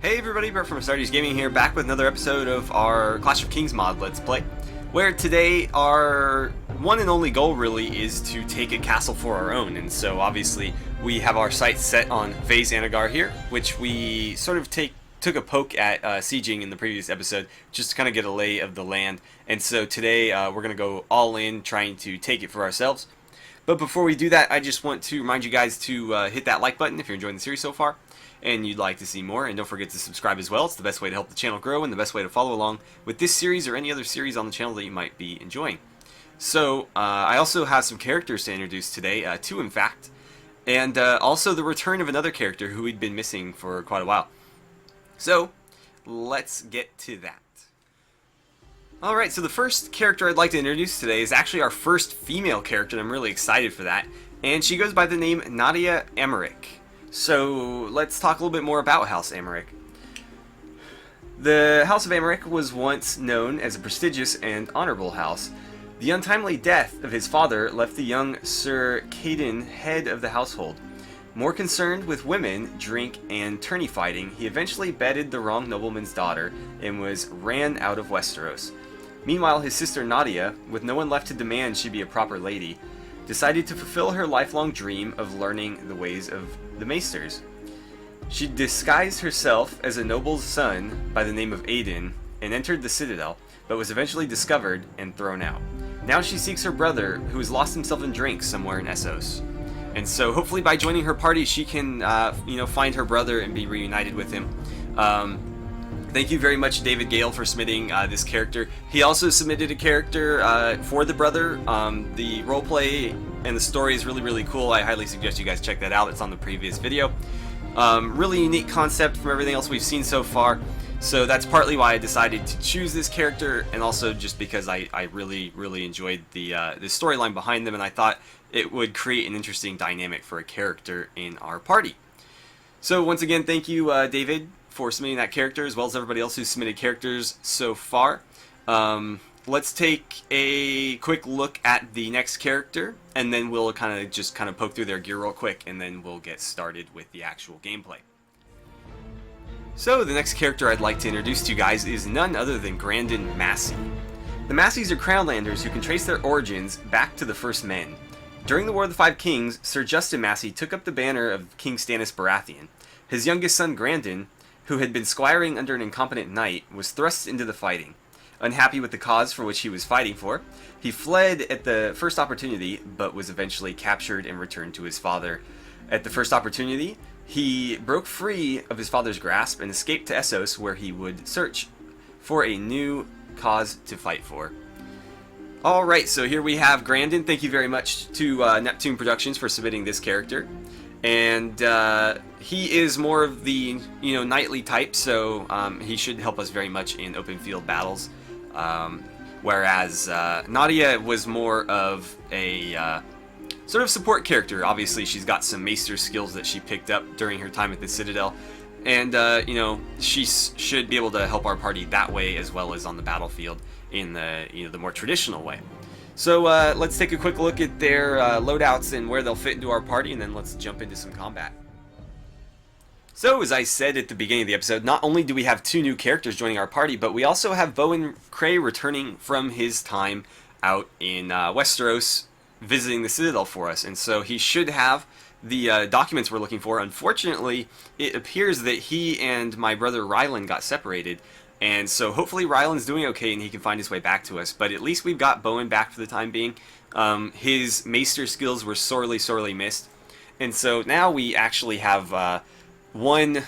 Hey everybody, Brett from AstartesGaming here, back with another episode of our Clash of Kings mod Let's Play, where today our one and only goal really is to take a castle for our own. And so obviously we have our sights set on Vaes Anogar here, which we sort of took a poke at sieging in the previous episode, just to kind of get a lay of the land. And so today we're going to go all in trying to take it for ourselves. But before we do that, I just want to remind you guys to hit that like button if you're enjoying the series so far and you'd like to see more, and don't forget to subscribe as well. It's the best way to help the channel grow and the best way to follow along with this series or any other series on the channel that you might be enjoying. So I also have some characters to introduce today, two in fact, and also the return of another character who we'd been missing for quite a while. So let's get to that. Alright, so the first character I'd like to introduce today is actually our first female character, and I'm really excited for that, and she goes by the name Nadia Emmerich. So let's talk a little bit more about House Emmerich. The House of Emmerich was once known as a prestigious and honorable house. The untimely death of his father left the young Sir Caden head of the household. More concerned with women, drink, and tourney fighting, he eventually bedded the wrong nobleman's daughter and was ran out of Westeros. Meanwhile, his sister Nadia, with no one left to demand she be a proper lady, decided to fulfill her lifelong dream of learning the ways of the maesters. She disguised herself as a noble's son by the name of Aiden and entered the citadel, but was eventually discovered and thrown out. Now she seeks her brother, who has lost himself in drink somewhere in Essos. And so hopefully by joining her party she can find her brother and be reunited with him. Thank you very much, David Gale, for submitting this character. He also submitted a character for the brother. The roleplay and the story is really, really cool. I highly suggest you guys check that out. It's on the previous video. Really unique concept from everything else we've seen so far. So that's partly why I decided to choose this character, and also just because I really, really enjoyed the storyline behind them, and I thought it would create an interesting dynamic for a character in our party. So once again, thank you, David, for submitting that character, as well as everybody else who submitted characters so far. Let's take a quick look at the next character, and then we'll kind of poke through their gear real quick, and then we'll get started with the actual gameplay. So the next character I'd like to introduce to you guys is none other than Grandin Massey. The Masseys are Crownlanders who can trace their origins back to the First Men. During the War of the Five Kings, Sir Justin Massey took up the banner of King Stannis Baratheon. His youngest son Grandin, who had been squiring under an incompetent knight, was thrust into the fighting. Unhappy with the cause for which he was fighting for, he fled at the first opportunity, but was eventually captured and returned to his father. At the first opportunity, he broke free of his father's grasp and escaped to Essos, where he would search for a new cause to fight for. Alright, so here we have Grandin. Thank you very much to Neptune Productions for submitting this character. And he is more of the knightly type, so he should help us very much in open field battles. Whereas Nadia was more of a sort of support character. Obviously, she's got some maester skills that she picked up during her time at the Citadel, and she should be able to help our party that way as well as on the battlefield in the the more traditional way. So let's take a quick look at their loadouts and where they'll fit into our party, and then let's jump into some combat. So, as I said at the beginning of the episode, not only do we have two new characters joining our party, but we also have Bowen Cray returning from his time out in Westeros, visiting the Citadel for us, and so he should have the documents we're looking for. Unfortunately, it appears that he and my brother Rylan got separated, and so hopefully Rylan's doing okay and he can find his way back to us, but at least we've got Bowen back for the time being. His maester skills were sorely, sorely missed, and so now we actually have one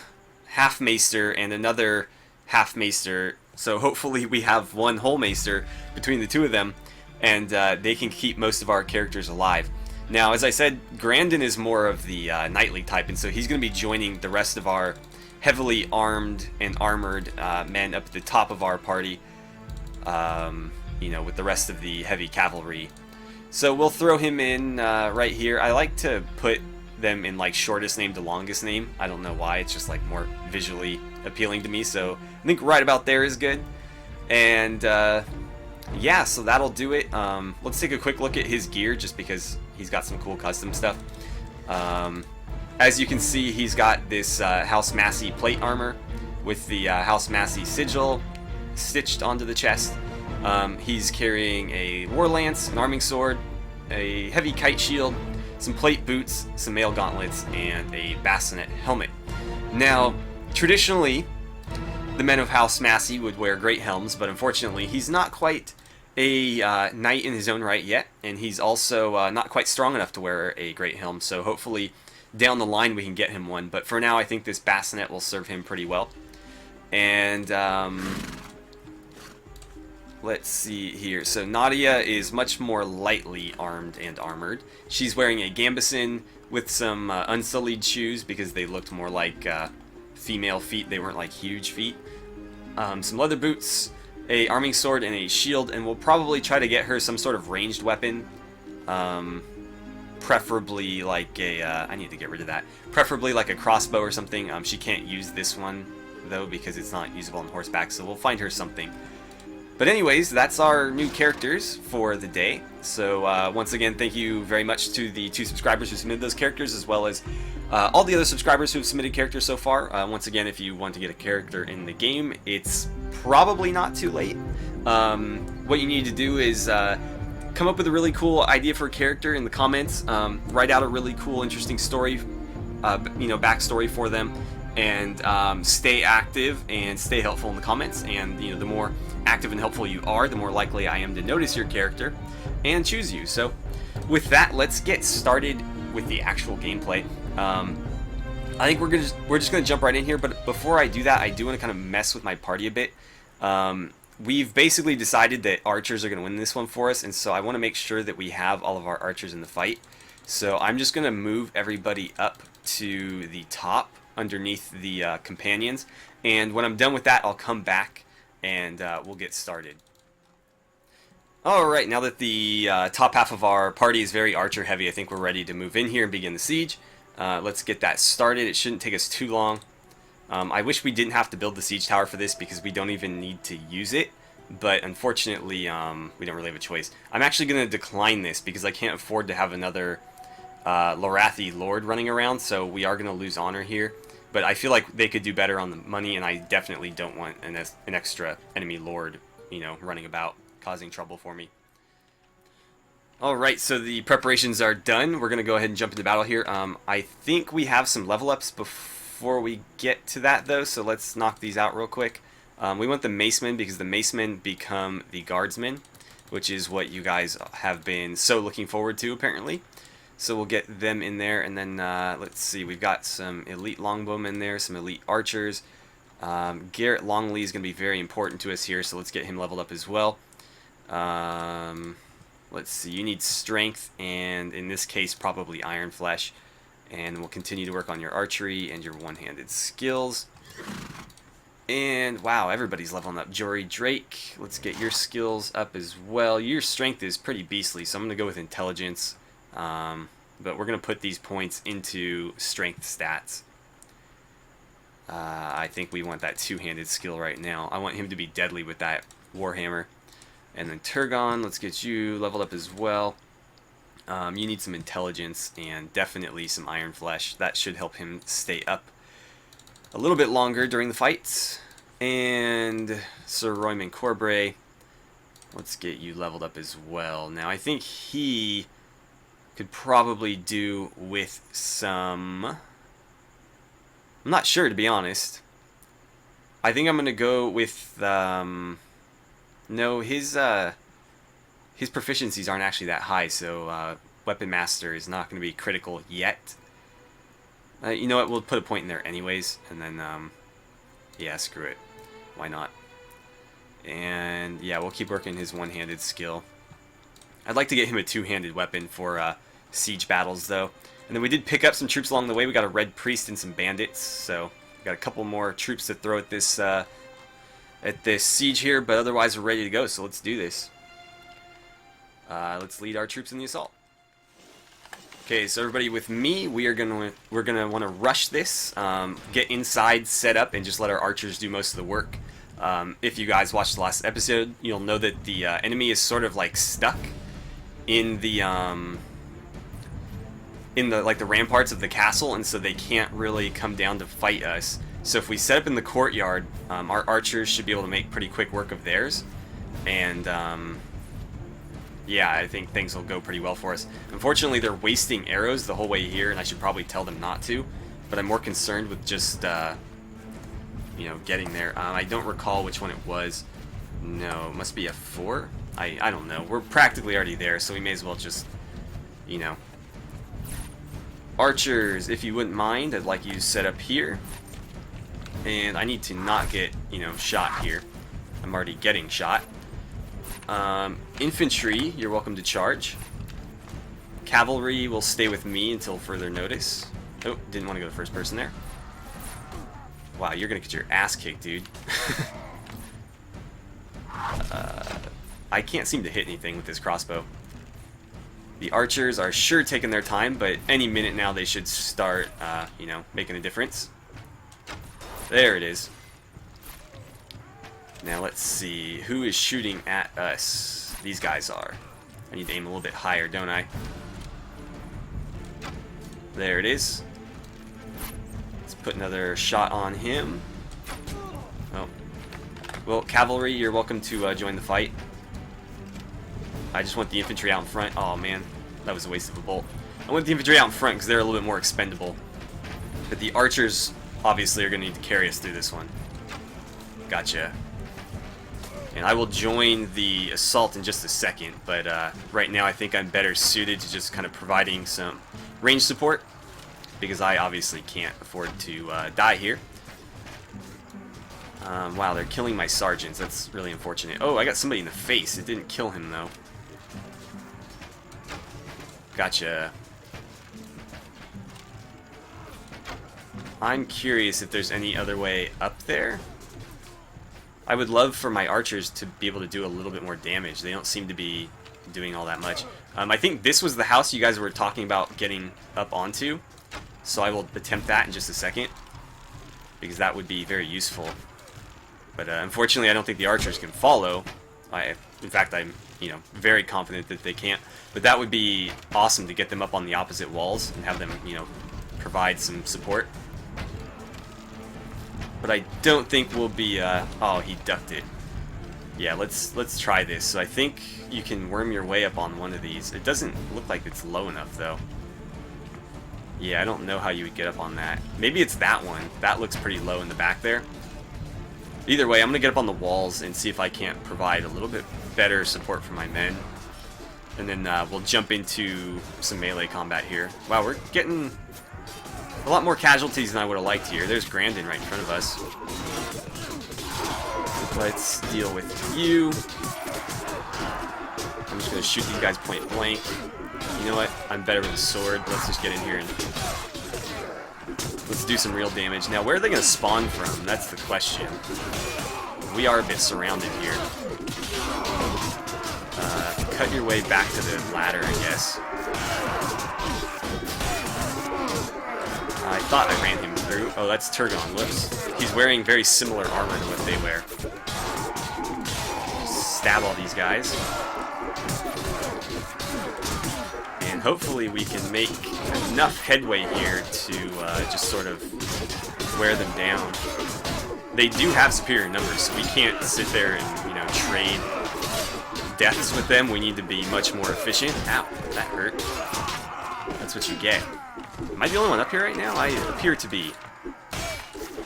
half maester and another half maester, so hopefully we have one whole maester between the two of them, and they can keep most of our characters alive. Now, as I said, Grandin is more of the knightly type, and so he's going to be joining the rest of our heavily armed and armored men up at the top of our party, with the rest of the heavy cavalry. So we'll throw him in right here. I like to put them in like shortest name to longest name. I don't know why, it's just like more visually appealing to me, so I think right about there is good. And yeah, so that'll do it. Let's take a quick look at his gear, just because he's got some cool custom stuff. As you can see, he's got this House Massey plate armor, with the House Massey sigil stitched onto the chest. He's carrying a war lance, an arming sword, a heavy kite shield, some plate boots, some mail gauntlets, and a bassinet helmet. Now, traditionally, the men of House Massey would wear great helms, but unfortunately, he's not quite a knight in his own right yet, and he's also not quite strong enough to wear a great helm, so hopefully down the line we can get him one. But for now, I think this bassinet will serve him pretty well. And let's see here. So Nadia is much more lightly armed and armored. She's wearing a gambeson with some unsullied shoes because they looked more like female feet. They weren't like huge feet. Some leather boots, a arming sword, and a shield, and we'll probably try to get her some sort of ranged weapon. Preferably like a, I need to get rid of that. Preferably like a crossbow or something. She can't use this one though because it's not usable on horseback, so we'll find her something. But anyways, that's our new characters for the day. So once again, thank you very much to the 2 subscribers who submitted those characters, as well as all the other subscribers who have submitted characters so far. Once again, if you want to get a character in the game, it's probably not too late. What you need to do is come up with a really cool idea for a character in the comments. Write out a really cool, interesting story, backstory for them, and stay active and stay helpful in the comments. And the more active and helpful you are, the more likely I am to notice your character and choose you. So with that, let's get started with the actual gameplay. I think we're just gonna jump right in here, but before I do that, I do want to kind of mess with my party a bit. We've basically decided that archers are going to win this one for us, and so I want to make sure that we have all of our archers in the fight. So I'm just going to move everybody up to the top underneath the companions, and when I'm done with that, I'll come back and we'll get started. Alright, now that the top half of our party is very archer heavy, I think we're ready to move in here and begin the siege. Let's get that started. It shouldn't take us too long. I wish we didn't have to build the siege tower for this because we don't even need to use it, but unfortunately we don't really have a choice. I'm actually going to decline this because I can't afford to have another Lorathi Lord running around, so we are going to lose honor here. But I feel like they could do better on the money, and I definitely don't want an extra enemy Lord, running about, causing trouble for me. Alright, so the preparations are done. We're going to go ahead and jump into battle here. I think we have some level ups before we get to that though, so let's knock these out real quick. We want the macemen because the macemen become the guardsmen, which is what you guys have been so looking forward to apparently. So we'll get them in there, and then let's see, we've got some elite longbowmen in there, some elite archers. Garrett Longley is going to be very important to us here, so let's get him leveled up as well. Let's see, you need strength, and in this case probably iron flesh. And we'll continue to work on your archery and your one-handed skills. And wow, everybody's leveling up. Jory Drake, let's get your skills up as well. Your strength is pretty beastly, so I'm going to go with intelligence. But we're going to put these points into strength stats. I think we want that two-handed skill right now. I want him to be deadly with that warhammer. And then Turgon, let's get you leveled up as well. You need some intelligence and definitely some iron flesh. That should help him stay up a little bit longer during the fights. And Sir Royman Corbray, let's get you leveled up as well. Now I think he could probably do with some... I'm not sure, to be honest. I think I'm going to go with... No, his proficiencies aren't actually that high, so Weapon Master is not going to be critical yet. You know what, we'll put a point in there anyways, and then, yeah, screw it. Why not? And, yeah, we'll keep working his one-handed skill. I'd like to get him a two-handed weapon for siege battles, though. And then we did pick up some troops along the way. We got a Red Priest and some bandits, so we got a couple more troops to throw at this siege here, but otherwise we're ready to go, so let's do this. Let's lead our troops in the assault. Okay, so everybody with me, we're gonna want to rush this, get inside, set up, and just let our archers do most of the work. If you guys watched the last episode, you'll know that the enemy is sort of like stuck in the like the ramparts of the castle, and so they can't really come down to fight us. So if we set up in the courtyard, our archers should be able to make pretty quick work of theirs. And yeah, I think things will go pretty well for us. Unfortunately, they're wasting arrows the whole way here, and I should probably tell them not to. But I'm more concerned with just, you know, getting there. I don't recall which one it was. No, it must be F4? I don't know. We're practically already there, so we may as well just, you know. Archers, if you wouldn't mind, I'd like you set up here. And I need to not get, you know, shot here. I'm already getting shot. Infantry, you're welcome to charge. Cavalry will stay with me until further notice. Oh, didn't want to go to first person there. Wow, you're gonna get your ass kicked, dude. I can't seem to hit anything with this crossbow. The archers are sure taking their time, but any minute now they should start, you know, making a difference. There it is. Now let's see, who is shooting at us? These guys are. I need to aim a little bit higher, don't I? There it is. Let's put another shot on him. Oh. Well, cavalry, you're welcome to join the fight. I just want the infantry out in front. Oh man, that was a waste of a bolt. I want the infantry out in front because they're a little bit more expendable. But the archers obviously are going to need to carry us through this one. Gotcha. And I will join the assault in just a second, but right now I think I'm better suited to just kind of providing some range support, because I obviously can't afford to die here. Wow, they're killing my sergeants. That's really unfortunate. Oh, I got somebody in the face. It didn't kill him, though. Gotcha. I'm curious if there's any other way up there. I would love for my archers to be able to do a little bit more damage. They don't seem to be doing all that much. I think this was the house you guys were talking about getting up onto. So I will attempt that in just a second, because that would be very useful. But unfortunately, I don't think the archers can follow. In fact, I'm, you know, very confident that they can't. But that would be awesome to get them up on the opposite walls and have them, you know, provide some support. But I don't think we'll be, oh, he ducked it. Yeah, let's try this. So I think you can worm your way up on one of these. It doesn't look like it's low enough, though. Yeah, I don't know how you would get up on that. Maybe it's that one. That looks pretty low in the back there. Either way, I'm going to get up on the walls and see if I can't provide a little bit better support for my men. And then we'll jump into some melee combat here. Wow, we're getting a lot more casualties than I would have liked here. There's Grandin right in front of us. Let's deal with you. I'm just going to shoot these guys point blank. You know what? I'm better with a sword. Let's just get in here and let's do some real damage. Now, where are they going to spawn from? That's the question. We are a bit surrounded here. Cut your way back to the ladder, I guess. I thought I ran him through. Oh, that's Turgon. Whoops. He's wearing very similar armor to what they wear. Just stab all these guys. And hopefully we can make enough headway here to just sort of wear them down. They do have superior numbers, so we can't sit there and, you know, trade deaths with them. We need to be much more efficient. Ow, that hurt. That's what you get. Am I the only one up here right now? I appear to be.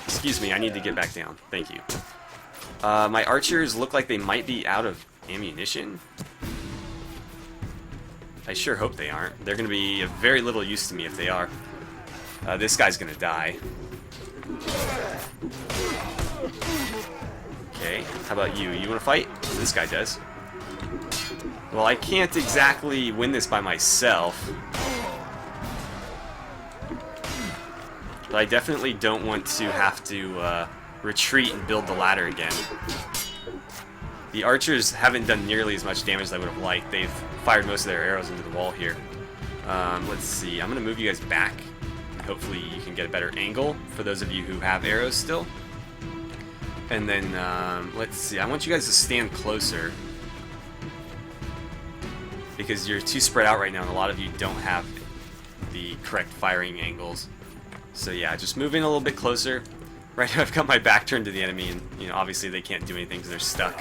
Excuse me, I need to get back down. Thank you. My archers look like they might be out of ammunition. I sure hope they aren't. They're going to be of very little use to me if they are. This guy's going to die. Okay, how about you? You want to fight? This guy does. Well, I can't exactly win this by myself. But I definitely don't want to have to retreat and build the ladder again. The archers haven't done nearly as much damage as I would have liked. They've fired most of their arrows into the wall here. Let's see. I'm going to move you guys back. Hopefully you can get a better angle for those of you who have arrows still. And then, let's see. I want you guys to stand closer, because you're too spread out right now and a lot of you don't have the correct firing angles. So yeah, just move in a little bit closer. Right now I've got my back turned to the enemy, and you know, obviously they can't do anything because they're stuck.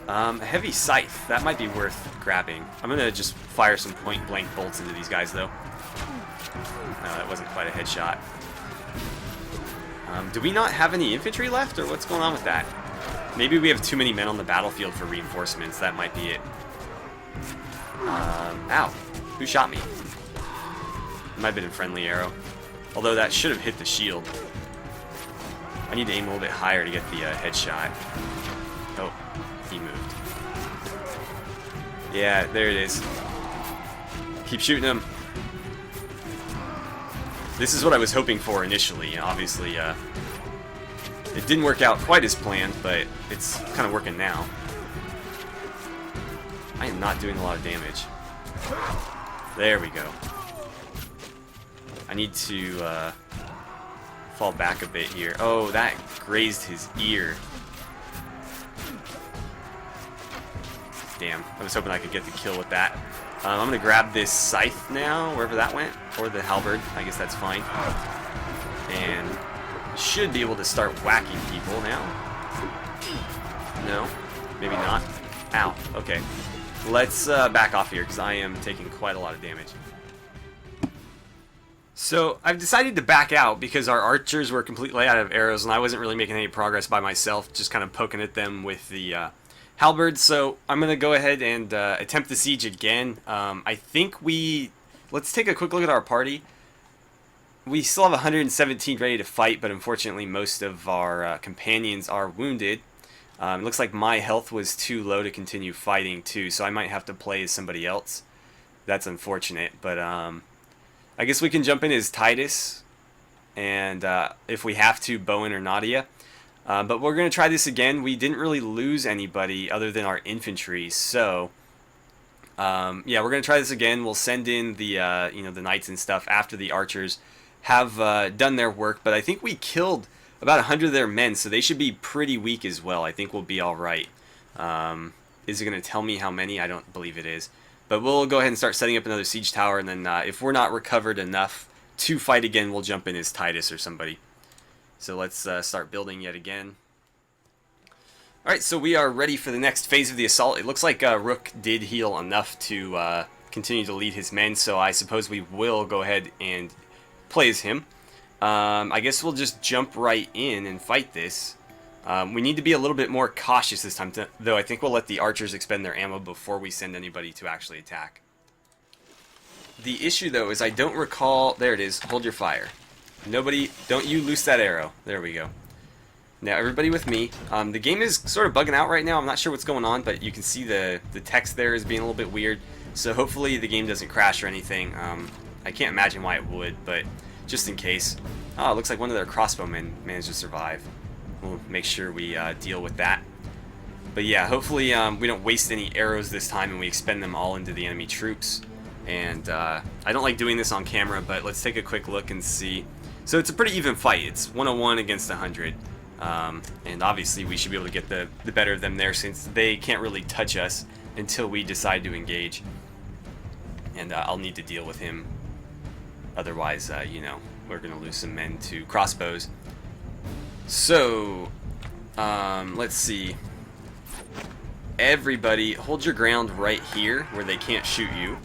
A heavy scythe, that might be worth grabbing. I'm gonna just fire some point-blank bolts into these guys, though. No, that wasn't quite a headshot. Do we not have any infantry left, or what's going on with that? Maybe we have too many men on the battlefield for reinforcements. That might be it. Ow. Who shot me? It might have been a friendly arrow. Although that should have hit the shield. I need to aim a little bit higher to get the headshot. Oh, he moved. Yeah, there it is. Keep shooting him. This is what I was hoping for initially. Obviously, it didn't work out quite as planned, but it's kind of working now. I am not doing a lot of damage. There we go. I need to fall back a bit here. Oh, that grazed his ear. Damn, I was hoping I could get the kill with that. I'm going to grab this scythe now, wherever that went, or the halberd. I guess that's fine. And should be able to start whacking people now. No, maybe not. Ow, okay. Let's back off here, because I am taking quite a lot of damage. So, I've decided to back out because our archers were completely out of arrows, and I wasn't really making any progress by myself, just kind of poking at them with the halberd. So, I'm going to go ahead and attempt the siege again. I think let's take a quick look at our party. We still have 117 ready to fight, but unfortunately most of our companions are wounded. It looks like my health was too low to continue fighting too, so I might have to play as somebody else. That's unfortunate, but I guess we can jump in as Titus, and if we have to, Bowen or Nadia. But we're going to try this again. We didn't really lose anybody other than our infantry, so yeah, we're going to try this again. We'll send in the the knights and stuff after the archers have done their work, but I think we killed about 100 of their men, so they should be pretty weak as well. I think we'll be all right. Is it going to tell me how many? I don't believe it is. But we'll go ahead and start setting up another siege tower, and then if we're not recovered enough to fight again, we'll jump in as Titus or somebody. So let's start building yet again. Alright, so we are ready for the next phase of the assault. It looks like Rook did heal enough to continue to lead his men, so I suppose we will go ahead and play as him. I guess we'll just jump right in and fight this. We need to be a little bit more cautious this time, though. I think we'll let the archers expend their ammo before we send anybody to actually attack. The issue, though, is I don't recall... There it is. Hold your fire. Nobody... Don't you loose that arrow. There we go. Now, everybody with me. The game is sort of bugging out right now. I'm not sure what's going on, but you can see the text there is being a little bit weird. So hopefully the game doesn't crash or anything. I can't imagine why it would, but just in case. Oh, it looks like one of their crossbowmen managed to survive. We'll make sure we deal with that. But yeah, hopefully we don't waste any arrows this time and we expend them all into the enemy troops. And I don't like doing this on camera, but let's take a quick look and see. So it's a pretty even fight. It's 101 against 100. And obviously we should be able to get the better of them there, since they can't really touch us until we decide to engage. And I'll need to deal with him. Otherwise, we're going to lose some men to crossbows. So, let's see. Everybody, hold your ground right here where they can't shoot you.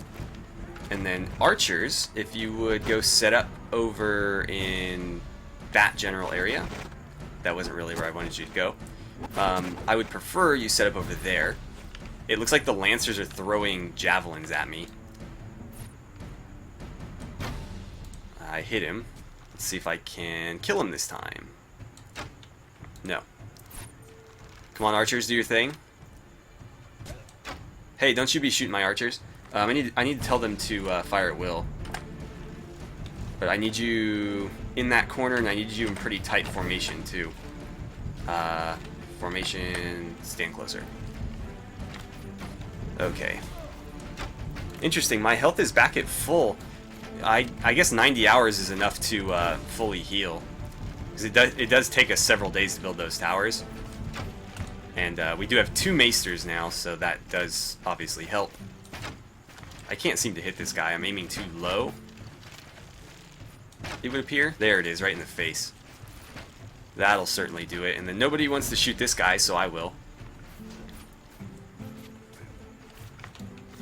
And then archers, if you would go set up over in that general area. That wasn't really where I wanted you to go. I would prefer you set up over there. It looks like the lancers are throwing javelins at me. I hit him. Let's see if I can kill him this time. No. Come on, archers, do your thing. Hey, don't you be shooting my archers. I need to tell them to fire at will. But I need you in that corner, and I need you in pretty tight formation, too. Formation, stand closer. Okay. Interesting, my health is back at full. I guess 90 hours is enough to fully heal. Because it does take us several days to build those towers. And we do have 2 maesters now, so that does obviously help. I can't seem to hit this guy. I'm aiming too low. It would appear. There it is, right in the face. That'll certainly do it. And then nobody wants to shoot this guy, so I will.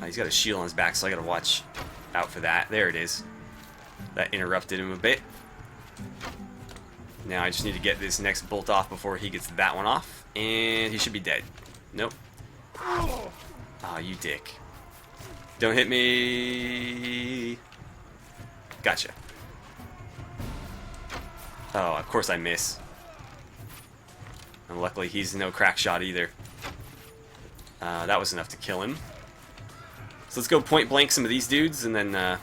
He's got a shield on his back, so I gotta watch out for that. There it is. That interrupted him a bit. Now I just need to get this next bolt off before he gets that one off. And he should be dead. Nope. Oh, you dick. Don't hit me. Gotcha. Oh, of course I miss. And luckily he's no crack shot either. That was enough to kill him. So let's go point blank some of these dudes, and then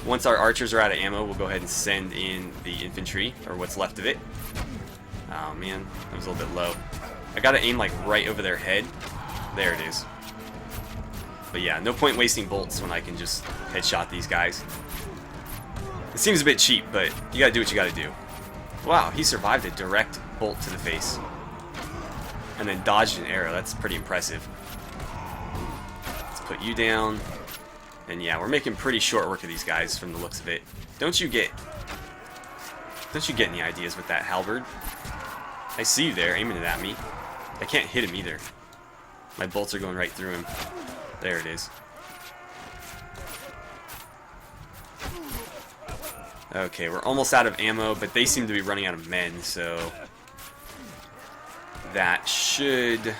once our archers are out of ammo, we'll go ahead and send in the infantry, or what's left of it. Oh man, that was a little bit low. I gotta aim like right over their head. There it is. But yeah, no point wasting bolts when I can just headshot these guys. It seems a bit cheap, but you gotta do what you gotta do. Wow, he survived a direct bolt to the face. And then dodged an arrow. That's pretty impressive. Let's put you down. And yeah, we're making pretty short work of these guys from the looks of it. Don't you get any ideas with that halberd? I see you there, aiming it at me. I can't hit him either. My bolts are going right through him. There it is. Okay, we're almost out of ammo, but they seem to be running out of men, so that should,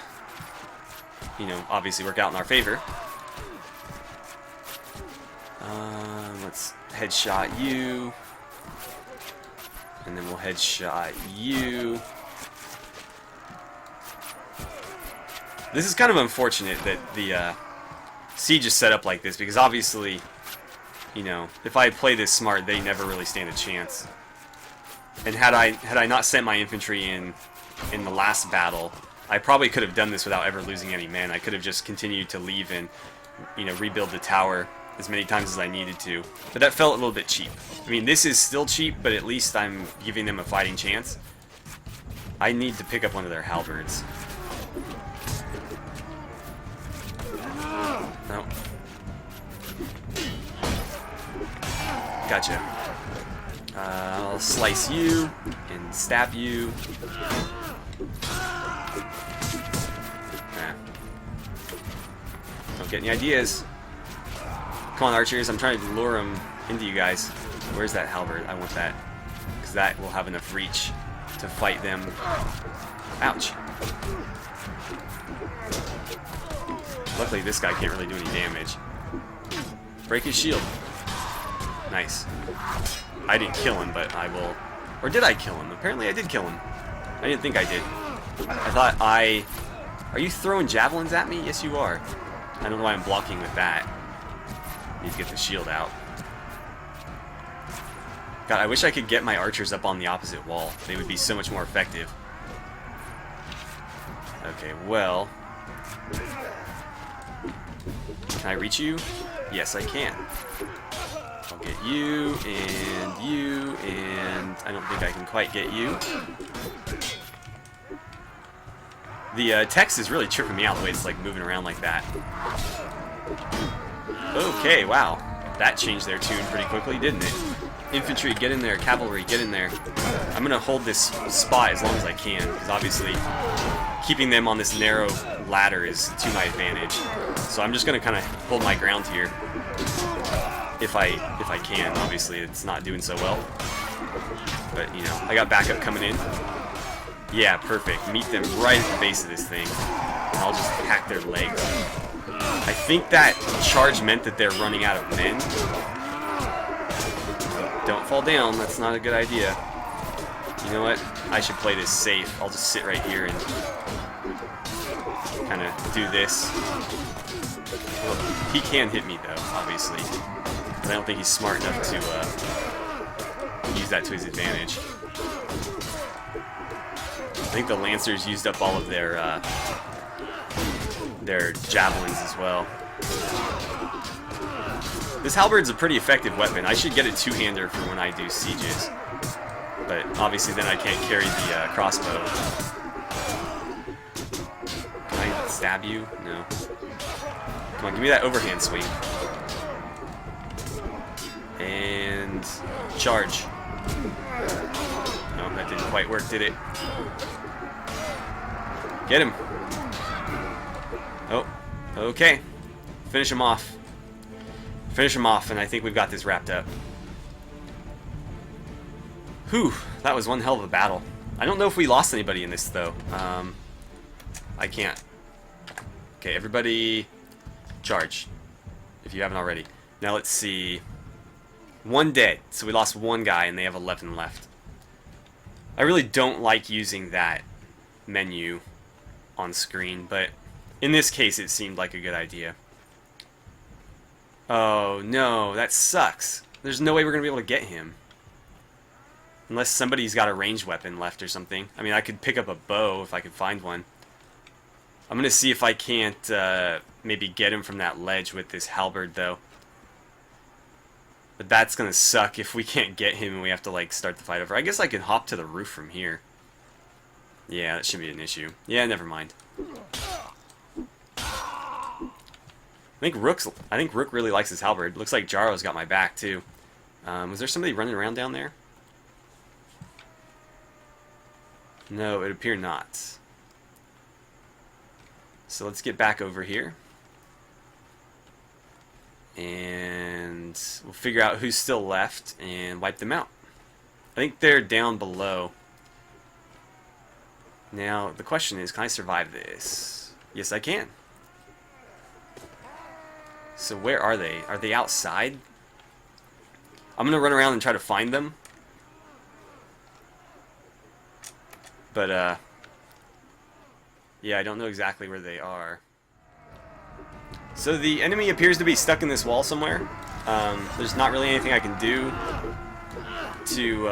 you know, obviously work out in our favor. Let's headshot you, and then we'll headshot you. This is kind of unfortunate that the siege is set up like this, because obviously, you know, if I play this smart, they never really stand a chance. And had I not sent my infantry in the last battle, I probably could have done this without ever losing any men. I could have just continued to leave and, you know, rebuild the tower as many times as I needed to. But that felt a little bit cheap. I mean, this is still cheap, but at least I'm giving them a fighting chance. I need to pick up one of their halberds. No. Gotcha. I'll slice you and stab you. Nah. Don't get any ideas. Come on, archers. I'm trying to lure them into you guys. Where's that halberd? I want that. Because that will have enough reach to fight them. Ouch. Luckily, this guy can't really do any damage. Break his shield. Nice. I didn't kill him, but I will... Or did I kill him? Apparently I did kill him. I didn't think I did. I thought I... Are you throwing javelins at me? Yes, you are. I don't know why I'm blocking with that. Need to get the shield out. God, I wish I could get my archers up on the opposite wall. They would be so much more effective. Okay, well... Can I reach you? Yes, I can. I'll get you, and I don't think I can quite get you. The text is really tripping me out the way it's like moving around like that. Okay, wow. That changed their tune pretty quickly, didn't it? Infantry, get in there. Cavalry, get in there. I'm going to hold this spot as long as I can, because obviously keeping them on this narrow ladder is to my advantage. So I'm just going to kind of hold my ground here. If I can. Obviously it's not doing so well. But, you know, I got backup coming in. Yeah, perfect. Meet them right at the base of this thing. And I'll just hack their legs. I think that charge meant that they're running out of men. Don't fall down. That's not a good idea. You know what? I should play this safe. I'll just sit right here and kind of do this. Well, he can hit me, though, obviously. I don't think he's smart enough to use that to his advantage. I think the Lancers used up all of their javelins as well. This halberd's a pretty effective weapon. I should get a two-hander for when I do sieges. But obviously then I can't carry the crossbow. Can I stab you? No. Come on, give me that overhand swing. And charge. Oh, that didn't quite work, did it? Get him. Oh, okay. Finish him off. Finish him off, and I think we've got this wrapped up. Whew, that was one hell of a battle. I don't know if we lost anybody in this, though. I can't. Okay, everybody charge, if you haven't already. Now let's see. One dead, so we lost one guy, and they have 11 left. I really don't like using that menu on screen, but in this case it seemed like a good idea. Oh no, that sucks. There's no way we're going to be able to get him. Unless somebody's got a ranged weapon left or something. I mean, I could pick up a bow if I could find one. I'm going to see if I can't maybe get him from that ledge with this halberd, though. But that's going to suck if we can't get him and we have to, like, start the fight over. I guess I can hop to the roof from here. Yeah, that should be an issue. Yeah, never mind. I think Rook really likes his halberd. Looks like Jarro's got my back, too. Was there somebody running around down there? No, it appeared not. So let's get back over here. And we'll figure out who's still left and wipe them out. I think they're down below. Now, the question is, can I survive this? Yes, I can. So where are they? Are they outside? I'm going to run around and try to find them. But, yeah, I don't know exactly where they are. So the enemy appears to be stuck in this wall somewhere. There's not really anything I can do to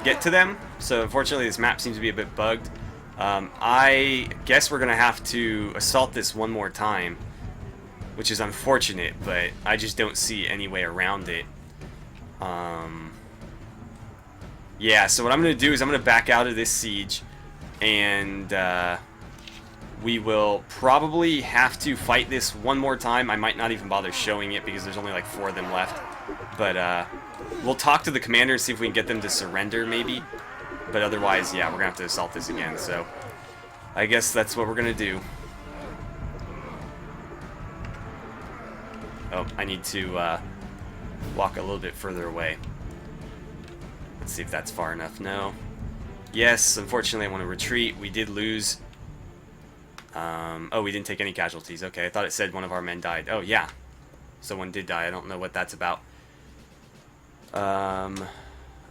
get to them. So unfortunately this map seems to be a bit bugged. I guess we're going to have to assault this one more time, which is unfortunate, but I just don't see any way around it. Yeah, so what I'm going to do is I'm going to back out of this siege, and we will probably have to fight this one more time. I might not even bother showing it because there's only like 4 of them left. But we'll talk to the commander and see if we can get them to surrender, maybe. But otherwise, yeah, we're going to have to assault this again. So I guess that's what we're going to do. Oh, I need to walk a little bit further away. Let's see if that's far enough. No. Yes, unfortunately I want to retreat. We did lose. Oh, we didn't take any casualties. Okay, I thought it said one of our men died. Oh, yeah. Someone did die. I don't know what that's about.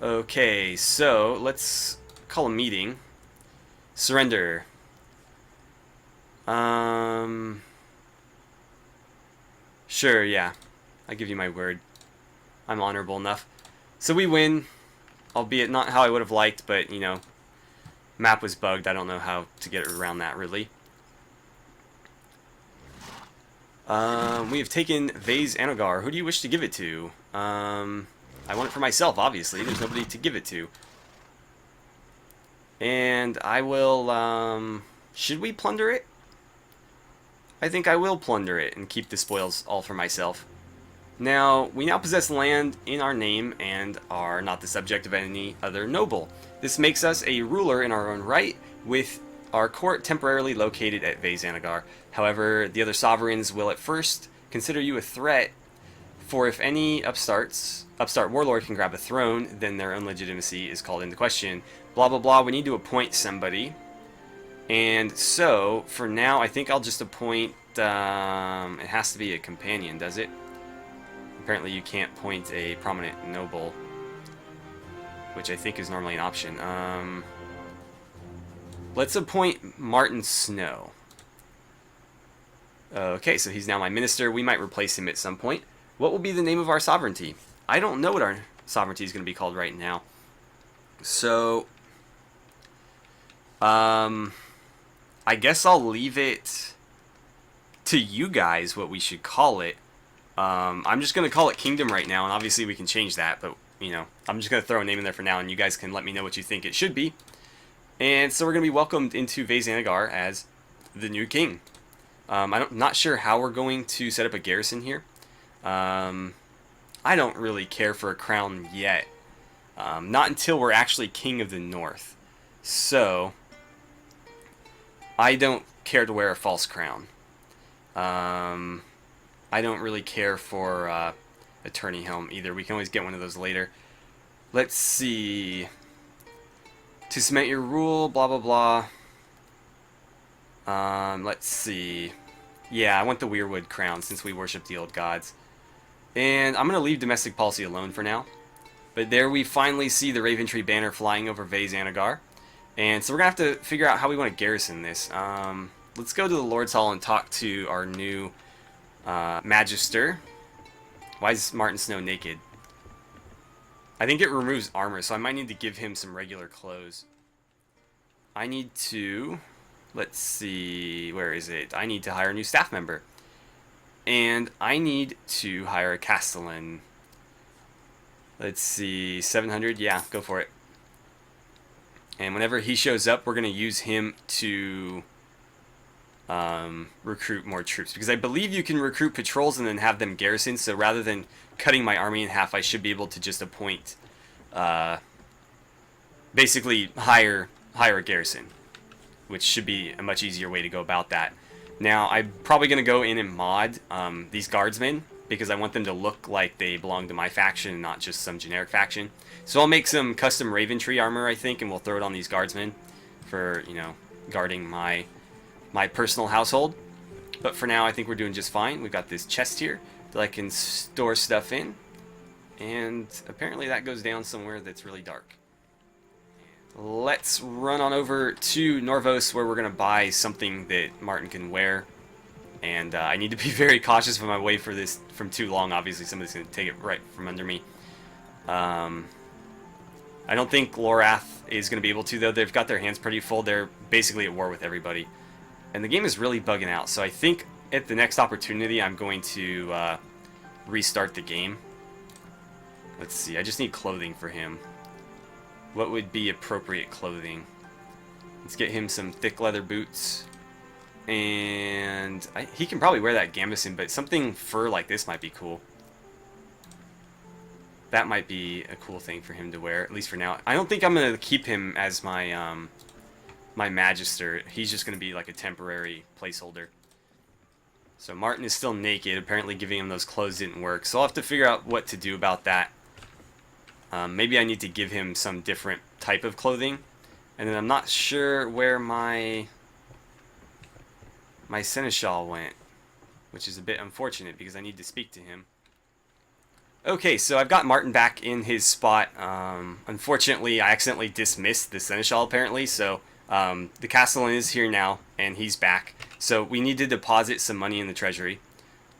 Okay, so let's call a meeting. Surrender. Sure, yeah. I give you my word. I'm honorable enough. So we win, albeit not how I would have liked, but, you know, map was bugged. I don't know how to get around that, really. We have taken Vaes Anogar. Who do you wish to give it to? I want it for myself, obviously. There's nobody to give it to. And I will, should we plunder it? I think I will plunder it and keep the spoils all for myself. Now, we now possess land in our name and are not the subject of any other noble. This makes us a ruler in our own right, with our court temporarily located at Vaes Anogar. However, the other sovereigns will at first consider you a threat, for if any upstart warlord can grab a throne, then their own legitimacy is called into question. Blah blah blah, we need to appoint somebody. And so, for now, I think I'll just appoint, it has to be a companion, does it? Apparently you can't appoint a prominent noble, which I think is normally an option. Let's appoint Martin Snow. Okay, so he's now my minister. We might replace him at some point. What will be the name of our sovereignty? I don't know what our sovereignty is going to be called right now. So, I guess I'll leave it to you guys what we should call it. I'm just going to call it Kingdom right now, and obviously we can change that, but, you know, I'm just going to throw a name in there for now, and you guys can let me know what you think it should be. And so we're going to be welcomed into Vaes Anogar as the new king. I'm not sure how we're going to set up a garrison here. I don't really care for a crown yet. Not until we're actually king of the north. So, I don't care to wear a false crown. I don't really care for attorney helm either. We can always get one of those later. Let's see. To cement your rule, blah blah blah. Let's see. Yeah, I want the Weirwood crown since we worship the old gods. And I'm going to leave domestic policy alone for now. But there we finally see the Raventree banner flying over Vaes Anogar. And so we're going to have to figure out how we want to garrison this. Let's go to the Lord's Hall and talk to our new Magister. Why is Martin Snow naked? I think it removes armor, so I might need to give him some regular clothes. I need to... Let's see, where is it? I need to hire a new staff member. And I need to hire a Castellan. Let's see, 700, yeah, go for it. And whenever he shows up, we're going to use him to recruit more troops. Because I believe you can recruit patrols and then have them garrison, so rather than cutting my army in half, I should be able to just appoint, basically hire a garrison. Which should be a much easier way to go about that. Now, I'm probably going to go in and mod these guardsmen, because I want them to look like they belong to my faction and not just some generic faction. So I'll make some custom Raventree armor, I think, and we'll throw it on these guardsmen for, you know, guarding my personal household. But for now, I think we're doing just fine. We've got this chest here that I can store stuff in, and apparently that goes down somewhere that's really dark. Let's run on over to Norvos, where we're going to buy something that Martin can wear. And I need to be very cautious if I'm away for this from too long. Obviously, somebody's going to take it right from under me. I don't think Lorath is going to be able to, though. They've got their hands pretty full. They're basically at war with everybody. And the game is really bugging out. So I think at the next opportunity, I'm going to restart the game. Let's see. I just need clothing for him. What would be appropriate clothing? Let's get him some thick leather boots. And he can probably wear that gambeson, but something fur like this might be cool. That might be a cool thing for him to wear, at least for now. I don't think I'm going to keep him as my my Magister. He's just going to be like a temporary placeholder. So Martin is still naked. Apparently giving him those clothes didn't work. So I'll have to figure out what to do about that. Maybe I need to give him some different type of clothing. And then I'm not sure where my Seneschal went, which is a bit unfortunate because I need to speak to him. Okay, so I've got Martin back in his spot. Unfortunately, I accidentally dismissed the Seneschal apparently, so the Castellan is here now, and he's back. So we need to deposit some money in the treasury.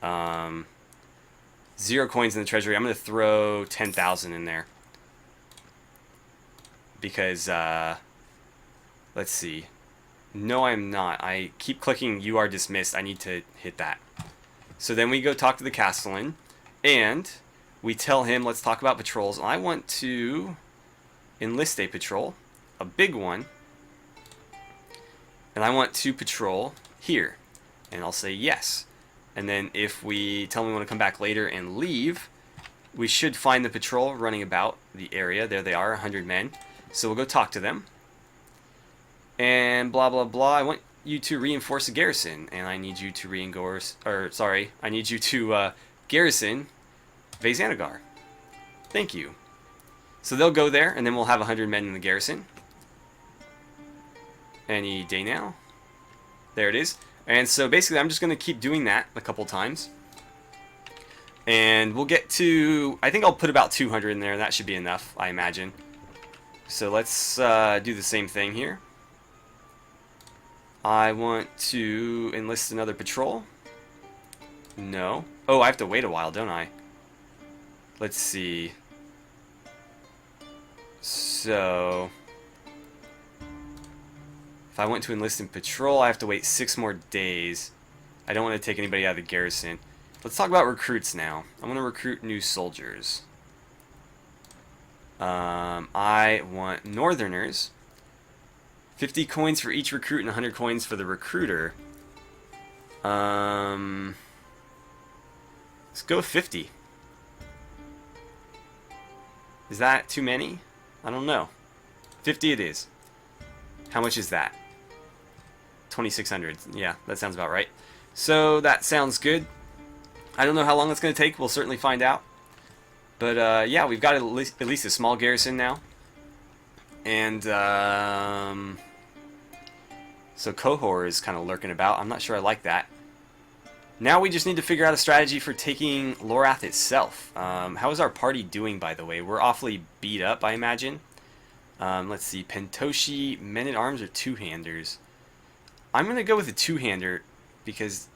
0 coins in the treasury. I'm going to throw 10,000 in there. Because, let's see. No, I'm not. I keep clicking you are dismissed. I need to hit that. So then we go talk to the Castellan, and we tell him, let's talk about patrols. I want to enlist a patrol, a big one, and I want to patrol here. And I'll say yes. And then if we tell them we want to come back later and leave, we should find the patrol running about the area. There they are, 100 men. So we'll go talk to them. And blah, blah, blah. I want you to reinforce a garrison. And I need you to I need you to garrison Vaes Anogar. Thank you. So they'll go there, and then we'll have 100 men in the garrison. Any day now. There it is. And so basically I'm just going to keep doing that a couple times. And we'll get to... I think I'll put about 200 in there. That should be enough, I imagine. So let's do the same thing here. I want to enlist another patrol. No. Oh, I have to wait a while, don't I? Let's see. So... if I want to enlist in patrol, I have to wait 6 more days. I don't want to take anybody out of the garrison. Let's talk about recruits now. I want to recruit new soldiers. I want northerners. 50 coins for each recruit and 100 coins for the recruiter. Let's go 50. Is that too many? I don't know. 50 it is. How much is that? 2,600. Yeah, that sounds about right. So that sounds good. I don't know how long it's going to take. We'll certainly find out. But yeah, we've got at least a small garrison now. And so Qohor is kind of lurking about. I'm not sure I like that. Now we just need to figure out a strategy for taking Lorath itself. How is our party doing, by the way? We're awfully beat up, I imagine. Let's see. Pentoshi, men-at-arms, or two-handers? I'm going to go with a two-hander because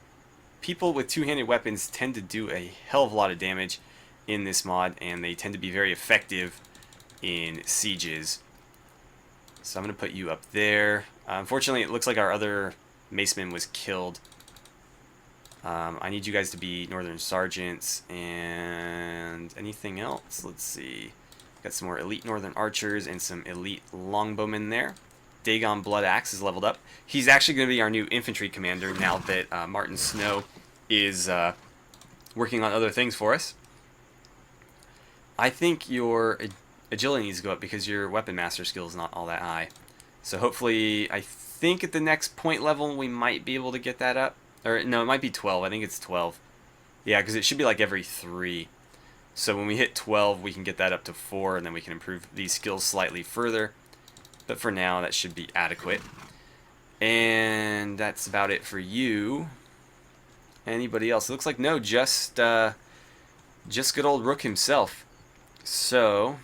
people with two-handed weapons tend to do a hell of a lot of damage in this mod, and they tend to be very effective in sieges. So I'm going to put you up there. Unfortunately, it looks like our other maceman was killed. I need you guys to be Northern Sergeants, and anything else? Let's see. Got some more elite Northern Archers and some elite Longbowmen there. Dagon Blood Axe is leveled up. He's actually going to be our new infantry commander now that Martin Snow is working on other things for us. I think your agility needs to go up because your weapon master skill is not all that high. So hopefully, I think at the next point level we might be able to get that up. Or no, it might be 12. I think it's 12. Yeah, because it should be like every 3. So when we hit 12, we can get that up to 4, and then we can improve these skills slightly further. But for now, that should be adequate. And that's about it for you. Anybody else? It looks like no, just good old Rook himself. So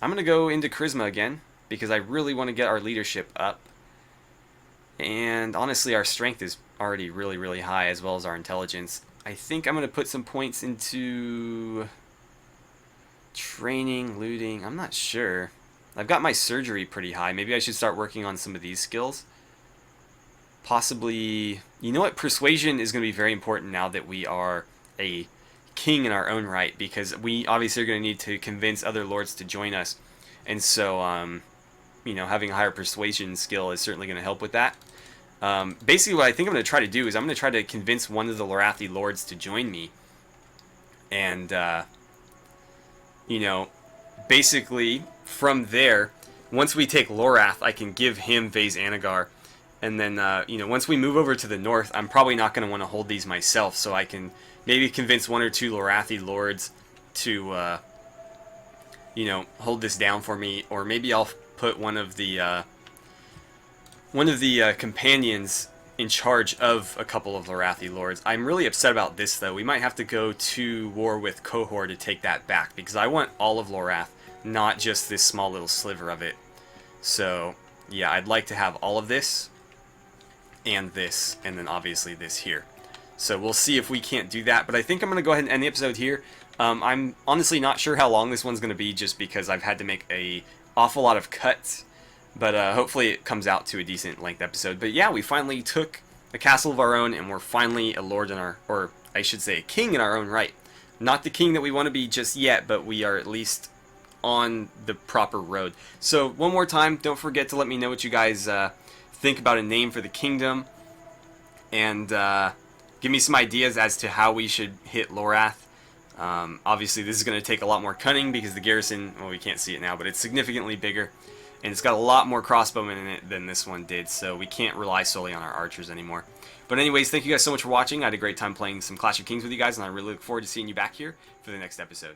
I'm gonna go into Charisma again because I really want to get our leadership up. And honestly, our strength is already really high, as well as our intelligence. I think I'm gonna put some points into training, looting. I'm not sure. I've got my surgery pretty high. Maybe I should start working on some of these skills. Possibly, you know what? Persuasion is going to be very important now that we are a king in our own right, because we obviously are going to need to convince other lords to join us. And so, you know, having a higher persuasion skill is certainly going to help with that. Basically, what I think I'm going to try to do is I'm going to try to convince one of the Lorathi lords to join me. And, you know, basically, from there, once we take Lorath, I can give him Vaes Anogar. And then, you know, once we move over to the north, I'm probably not going to want to hold these myself, so I can maybe convince 1 or 2 Lorathi lords to, you know, hold this down for me, or maybe I'll put one of the companions in charge of a couple of Lorathi lords. I'm really upset about this, though. We might have to go to war with Qohor to take that back, because I want all of Lorath, not just this small little sliver of it. So, yeah, I'd like to have all of this, and then obviously this here. So we'll see if we can't do that, but I think I'm going to go ahead and end the episode here. I'm honestly not sure how long this one's going to be, just because I've had to make a awful lot of cuts, but hopefully it comes out to a decent length episode. But yeah, we finally took a castle of our own, and we're finally a lord in our, or I should say a king in our own right. Not the king that we want to be just yet, but we are at least on the proper road. So one more time, don't forget to let me know what you guys think about a name for the kingdom, and give me some ideas as to how we should hit Lorath. Obviously this is going to take a lot more cunning because the garrison, well, we can't see it now, but it's significantly bigger, and it's got a lot more crossbowmen in it than this one did, so we can't rely solely on our archers anymore. But anyways, thank you guys so much for watching. I had a great time playing some Clash of Kings with you guys, and I really look forward to seeing you back here for the next episode.